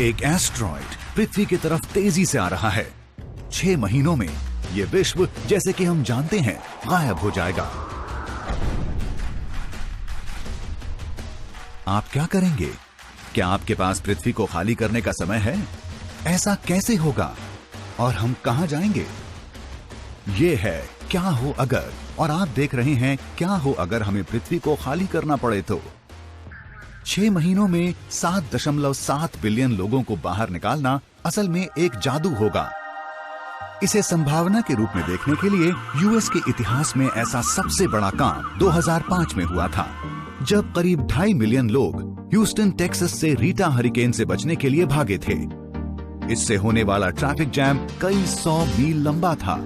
एक एस्टेरॉयड पृथ्वी की तरफ तेजी से आ रहा है। 6 महीनों में ये विश्व जैसे कि हम जानते हैं गायब हो जाएगा। आप क्या करेंगे? क्या आपके पास पृथ्वी को खाली करने का समय है? ऐसा कैसे होगा और हम कहां जाएंगे? ये है क्या हो अगर, और आप देख रहे हैं क्या हो अगर हमें पृथ्वी को खाली करना पड़े तो। 6 महीनों में 7.7 बिलियन लोगों को बाहर निकालना असल में एक जादू होगा। इसे संभावना के रूप में देखने के लिए यूएस के इतिहास में ऐसा सबसे बड़ा काम 2005 में हुआ था, जब करीब 2.5 मिलियन लोग ह्यूस्टन टेक्सास से रीटा हरिकेन से बचने के लिए भागे थे। इससे होने वाला ट्रैफिक जैम कई 100 मील लंबा था,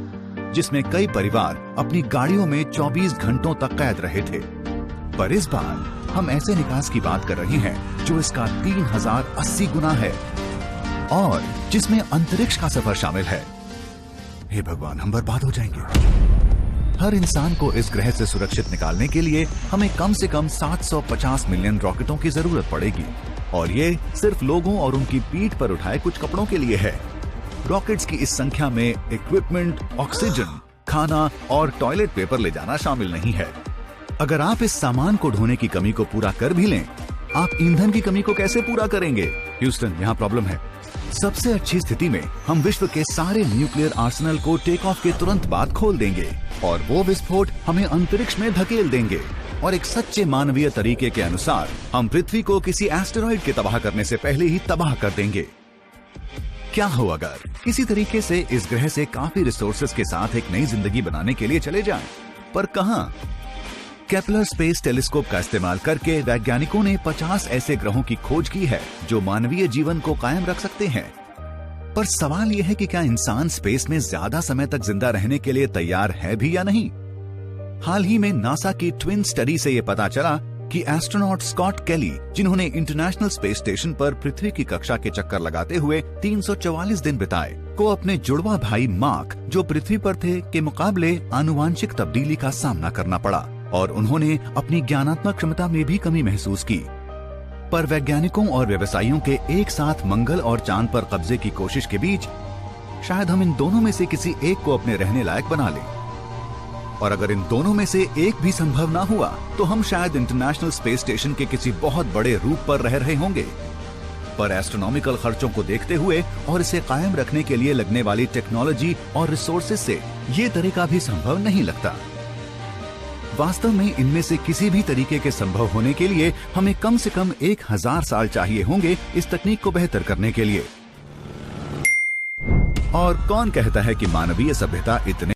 जिसमें कई परिवार अपनी गाड़ियों में 24 घंटों तक कैद रहे थे। पर इस बार हम ऐसे निकास की बात कर रहे हैं जो इसका 3080 गुना है और जिसमें अंतरिक्ष का सफर शामिल है। हे भगवान, हम बर्बाद हो जाएंगे। हर इंसान को इस ग्रह से सुरक्षित निकालने के लिए हमें कम से कम 750 मिलियन रॉकेटों की जरूरत पड़ेगी, और ये सिर्फ लोगों और उनकी पीठ पर उठाए कुछ कपड़ों के लिए है। रॉकेट्स की इस संख्या में इक्विपमेंट, ऑक्सीजन, खाना और टॉयलेट पेपर ले जाना शामिल नहीं है। अगर आप इस सामान को ढोने की कमी को पूरा कर भी लें, आप ईंधन की कमी को कैसे पूरा करेंगे? ह्यूस्टन, यहाँ प्रॉब्लम है। सबसे अच्छी स्थिति में हम विश्व के सारे न्यूक्लियर आर्सेनल को टेक ऑफ के तुरंत बाद खोल देंगे और वो विस्फोट हमें अंतरिक्ष में धकेल देंगे, और एक सच्चे मानवीय तरीके के अनुसार हम पृथ्वी को किसी एस्टेरॉयड के तबाह करने से पहले ही तबाह कर देंगे। क्या हो अगर किसी तरीके से इस ग्रह से काफी रिसोर्सेज के साथ एक नई जिंदगी बनाने के लिए चले जाएं? पर कहां? केपलर स्पेस टेलीस्कोप का इस्तेमाल करके वैज्ञानिकों ने 50 ऐसे ग्रहों की खोज की है जो मानवीय जीवन को कायम रख सकते हैं। पर सवाल यह है कि क्या इंसान स्पेस में ज्यादा समय तक जिंदा रहने के लिए तैयार है भी या नहीं? हाल ही में नासा की ट्विन स्टडी से यह पता चला कि एस्ट्रोनॉट स्कॉट केली, जिन्होंने इंटरनेशनल स्पेस स्टेशन पर पृथ्वी की कक्षा के चक्कर लगाते हुए 344 दिन बिताए, को अपने जुड़वा भाई मार्क, जो पृथ्वी पर थे, के मुकाबले आनुवांशिक तब्दीली का सामना करना पड़ा और उन्होंने अपनी ज्ञानात्मक क्षमता में भी कमी महसूस की। पर वैज्ञानिकों और व्यवसायियों के एक साथ मंगल और चांद पर कब्जे की कोशिश के बीच शायद हम इन दोनों में से किसी एक को अपने रहने लायक बना लें। और अगर इन दोनों में से एक भी संभव ना हुआ तो हम शायद इंटरनेशनल स्पेस स्टेशन के किसी बहुत बड़े रूप पर रह रहे होंगे। पर एस्ट्रोनॉमिकल खर्चों को देखते हुए और इसे कायम रखने के लिए लगने वाली टेक्नोलॉजी और रिसोर्सेज से ये तरीका भी संभव नहीं लगता। वास्तव में इनमें से किसी भी तरीके के संभव होने के लिए हमें कम से कम 1000 साल चाहिए होंगे इस तकनीक को बेहतर करने के लिए। और कौन कहता है कि मानवीय सभ्यता इतने